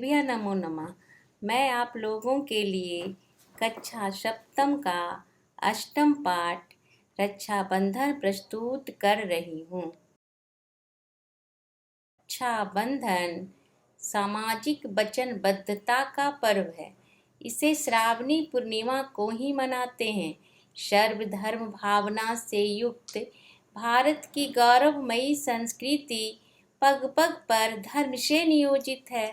भैया नमो नमः। मैं आप लोगों के लिए कक्षा सप्तम का अष्टम पाठ रक्षाबंधन प्रस्तुत कर रही हूँ। रक्षाबंधन सामाजिक वचनबद्धता का पर्व है। इसे श्रावणी पूर्णिमा को ही मनाते हैं। सर्वधर्म भावना से युक्त भारत की गौरवमयी संस्कृति पग पग पर धर्म से नियोजित है।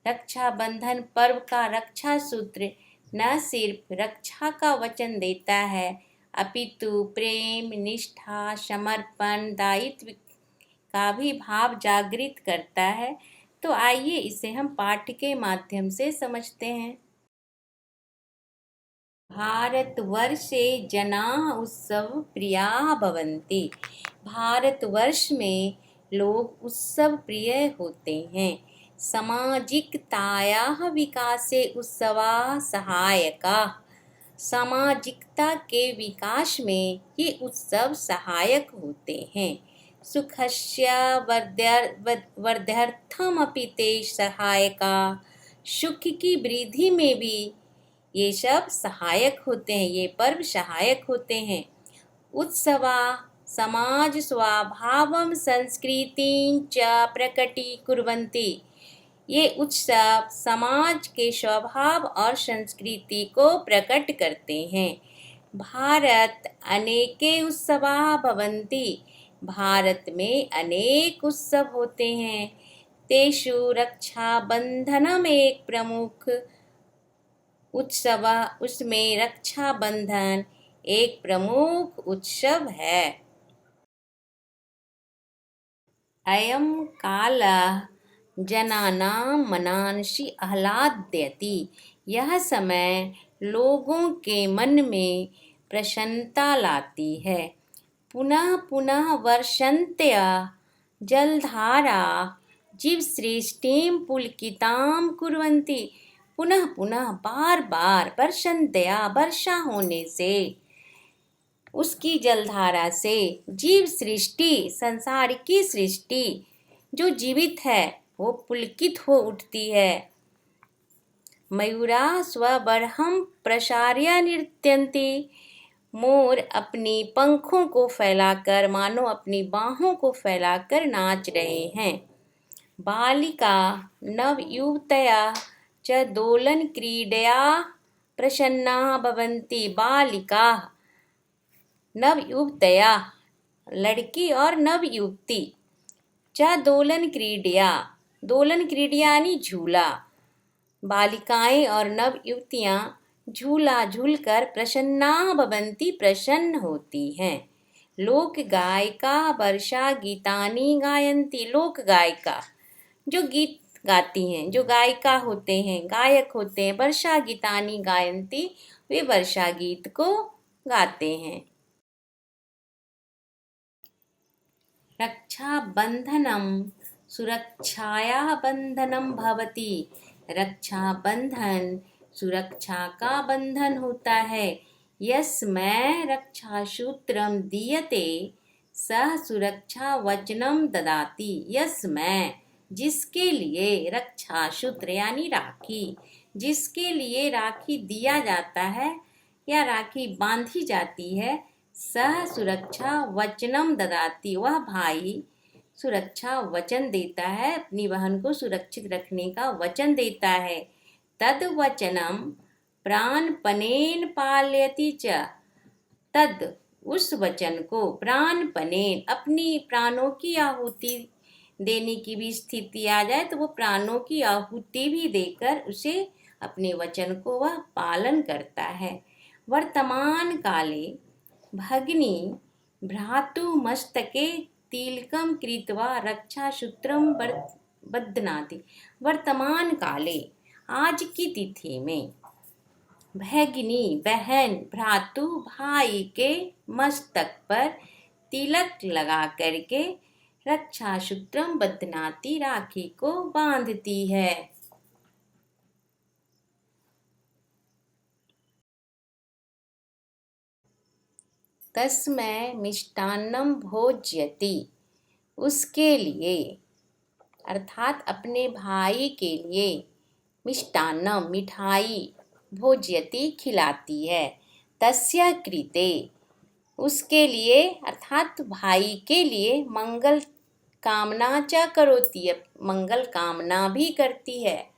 रक्षाबंधन पर्व का रक्षा सूत्र न सिर्फ रक्षा का वचन देता है, अपितु प्रेम, निष्ठा, समर्पण, दायित्व का भी भाव जागृत करता है। तो आइए इसे हम पाठ के माध्यम से समझते हैं। भारतवर्षे जनाः उत्सव प्रियाः भवन्ति। भारतवर्ष में लोग उत्सव प्रिय होते हैं। सामाजिकतायाः विकासे उत्सवाः सहायकाः। सामाजिकता के विकास में ये उत्सव सहायक होते हैं। सुखस्य वर्ध्यर्थमपि ते सहायकाः। सुख की वृद्धि में भी ये सब सहायक होते हैं, ये पर्व सहायक होते हैं। उत्सवा समाज स्वभावं संस्कृतिं च प्रकटीकुर्वन्ति। ये उत्सव समाज के स्वभाव और संस्कृति को प्रकट करते हैं। भारत अनेके उत्सवा भवन्ति। भारत में अनेक उत्सव होते हैं। तेषु रक्षाबंधनम एक प्रमुख उत्सव, उसमें रक्षाबंधन एक प्रमुख उत्सव है। अयं कालः जनानां मनांसि आह्लादयति। यह समय लोगों के मन में प्रसन्नता लाती है। पुनः पुनः वर्षन्त्यः जलधाराः जीवसृष्टिं पुलकितां कुर्वन्ति। पुनः पुनः बार बार वर्षन्त्या वर्षा होने से, उसकी जलधारा से जीव सृष्टि, संसार की सृष्टि जो जीवित है वो पुलकित हो उठती है। मयूरा स्वबर्हं प्रसार्य नृत्यन्ति। मोर अपनी पंखों को फैलाकर, मानो अपनी बाहों को फैलाकर नाच रहे हैं। बालिका नवयुवतयः च दोलन क्रीडया प्रसन्नाः भवन्ति। बालिकाः नवयुवतया, लड़की और नवयुवती, च दोलन क्रीडया, दोलन क्रीडया यानी झूला। बालिकाएं और नवयुवतियां झूला झूलकर प्रसन्नाः भवन्ति, प्रसन्न होती हैं। लोक गायिका वर्षा गीतानि गायन्ति। लोक गायिका जो गीत गाती हैं, जो गायिका होते हैं, गायक होते हैं, वर्षा गीतानि गायन्ति, वे वर्षा गीत को गाते हैं। रक्षाबंधनम सुरक्षायाः बंधनम भवति। रक्षाबंधन सुरक्षा का बंधन होता है। यस्मै रक्षासूत्रम दीयते सह सुरक्षा वचनम ददाति। यस्मै जिसके लिए रक्षा सूत्र यानी राखी, जिसके लिए राखी दिया जाता है या राखी बांधी जाती है, सह सुरक्षा वचनम ददाति, वह भाई सुरक्षा वचन देता है, अपनी बहन को सुरक्षित रखने का वचन देता है। तद वचनम प्राणपणेन पालयति च। तद उस वचन को प्राणपणेन, अपनी प्राणों की आहुति देने की भी स्थिति आ जाए तो वो प्राणों की आहुति भी देकर उसे, अपने वचन को वह पालन करता है। वर्तमान काले भगिनी भ्रातुमस्तके तिलकम कृत्वा रक्षासूत्रम बध्नाति। वर्तमान काले आज की तिथि में भगिनी बहन, भ्रातु भाई के मस्तक पर तिलक लगा करके रक्षासूत्रम बध्नाति, राखी को बांधती है। तस्मै मिष्टान्नम भोज्यति। उसके लिए अर्थात अपने भाई के लिए मिष्टान्नम मिठाई भोज्यति खिलाती है। तस्य कृते उसके लिए अर्थात भाई के लिए मंगल कामना च करोति मंगल कामना भी करती है।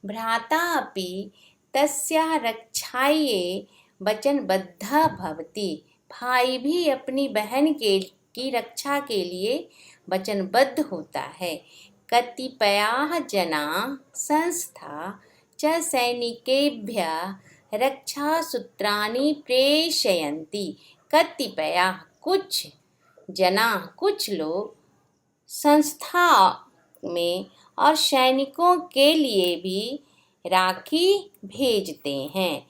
भ्राता अपि तस्याः रक्षायै वचनबद्धः भवति भाई भी अपनी बहन की रक्षा के लिए वचनबद्ध होता है। कतिपयाः जनाः संस्था च सैनिकेभ्यः रक्षासूत्राणि प्रेषयन्ति। कतिपयाः कुछ जना कुछ लोग संस्था में और सैनिकों के लिए भी राखी भेजते हैं।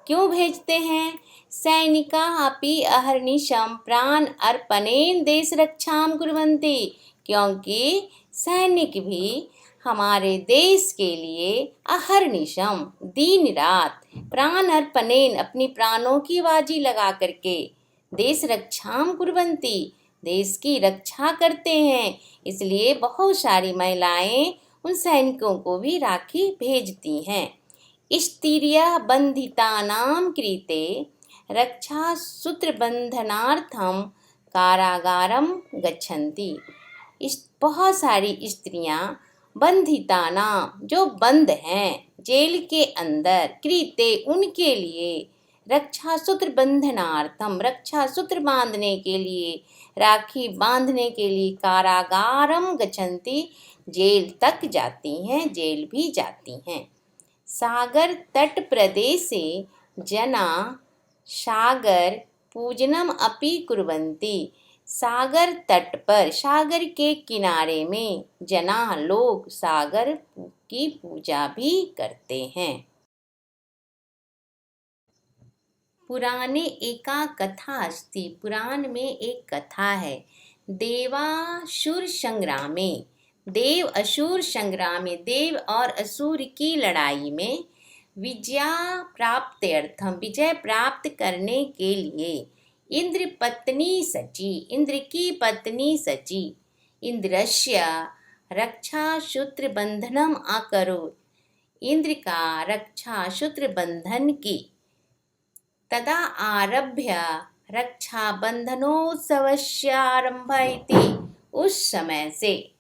क्यों भेजते हैं? सैनिका अपि अहर्निशं प्राण अर्पणेन देश रक्षाम कुर्वन्ति क्योंकि सैनिक भी हमारे देश के लिए अहर्निशम दिन रात प्राण अर्पणेन अपनी प्राणों की बाजी लगा करके देश रक्षाम कुर्वन्ति देश की रक्षा करते हैं। इसलिए बहुत सारी महिलाएं उन सैनिकों को भी राखी भेजती हैं। स्त्रियः बन्धितानां कृते रक्षासूत्रबन्धनार्थं कारागारं गच्छन्ति। बहुत सारी स्त्रियां बंधितानां जो बंद हैं जेल के अंदर कृते उनके लिए रक्षासूत्र बंधनार्थम रक्षा सूत्र बांधने के लिए राखी बांधने के लिए कारागारम गच्छन्ति जेल तक जाती हैं जेल भी जाती हैं। सागर तट प्रदेशे जना सागर पूजनम अपि कुर्वन्ति। सागर तट पर सागर के किनारे में जना लोग सागर की पूजा भी करते हैं। पुराणे एका कथा अस्ति पुराण में एक कथा है। देवासुर संग्रामे देव असुर संग्रामे देव और असुर की लड़ाई में विजय प्राप्त करने के लिए इंद्र की पत्नी सची इंद्रस्य रक्षासूत्र बंधनम अकरोत् इंद्र का रक्षासूत्र बंधन की। तदा आरभ्य रक्षाबंधनोत्सवस्य आरंभ इति उस समय से।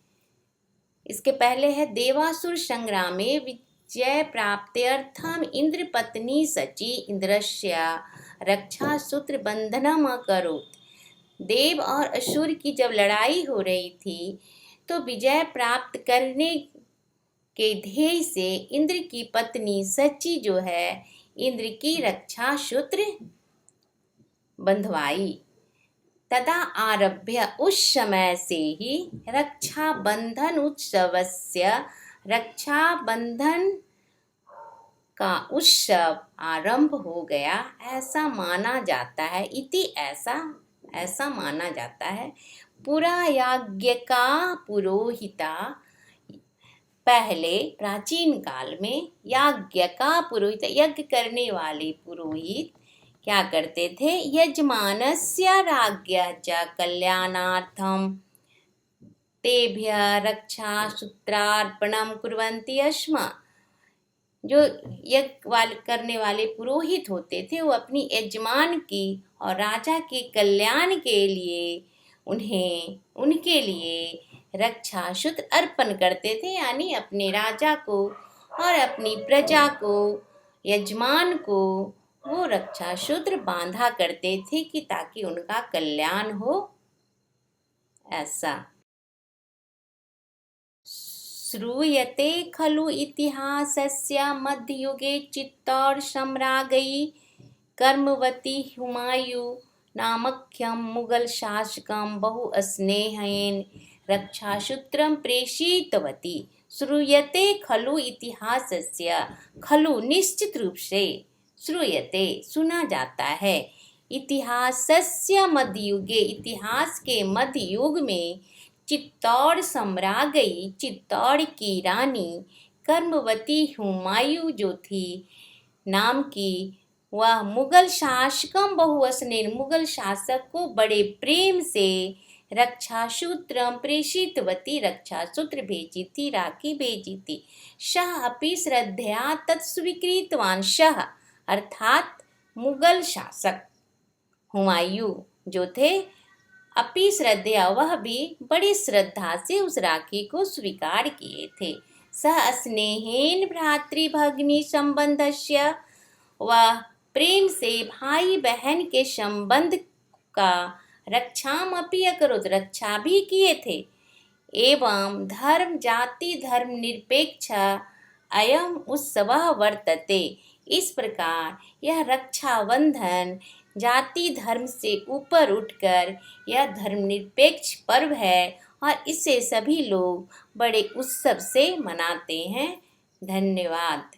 इसके पहले है देवासुर संग्रामे विजय प्राप्त्यर्थम इंद्र पत्नी सची इंद्रस्य रक्षासूत्र बंधनम अकरोत्। देव और असुर की जब लड़ाई हो रही थी तो विजय प्राप्त करने के ध्येय से इंद्र की पत्नी सची जो है इंद्र की रक्षा सूत्र बंधवाई। तदा आरभ्य उस समय से ही रक्षाबंधन उत्सवस्य रक्षाबंधन का उत्सव आरंभ हो गया ऐसा माना जाता है। इति ऐसा माना जाता है। पुरा याज्ञिका पुरोहिता पहले प्राचीन काल में याज्ञिका पुरोहित यज्ञ करने वाले पुरोहित क्या करते थे? यजमानस्य राज्ञः च कल्याणार्थं तेभ्यः रक्षासूत्रार्पणं कुर्वन्ति स्म। जो यज्ञ करने वाले पुरोहित होते थे वो अपनी यजमान की और राजा के कल्याण के लिए उनके लिए रक्षासूत्र अर्पण करते थे, यानी अपने राजा को और अपनी प्रजा को यजमान को वो रक्षासूत्र बांधा करते थे कि ताकि उनका कल्याण हो। ऐसा श्रूयते खलु इतिहासस्य मध्ययुगे चित्तौड़ सम्राज्ञी कर्मवती हुमायूं नामक्यं मुगल शासकं बहु स्नेहेन रक्षासूत्रं प्रेषितवती। श्रूयते खलु इतिहासस्य खलु निश्चित रूप से श्रूयते सुना जाता है। इतिहासस्य मध्ययुगे इतिहास के मध्य युग में चित्तौड़ सम्राज्ञी चित्तौड़ की रानी कर्मवती हुमायूं जो थी नाम की वह मुगल शासकम बहु स्नेह मुगल शासक को बड़े प्रेम से रक्षासूत्रं प्रेषितवती, रक्षासूत्र भेजी थी, राखी भेजी थी। सः अपि श्रद्धया तत् स्वीकृतवान्। सः अर्थात मुगल शासक हुमायूं जो थे, अपि श्रद्धया वह भी बड़ी श्रद्धा से उस राखी को स्वीकार किए थे। सः स्नेहेन भ्रातृभगिनी संबंधस्य, वह प्रेम से भाई बहन के संबंध का रक्षाम अपि अकरोत्, रक्षा भी किए थे। एवं धर्म जाति धर्म निरपेक्ष अयम उत्सवः वर्तते। इस प्रकार यह रक्षाबंधन जाति धर्म से ऊपर उठकर यह धर्मनिरपेक्ष पर्व है और इसे सभी लोग बड़े उत्सव से मनाते हैं। धन्यवाद।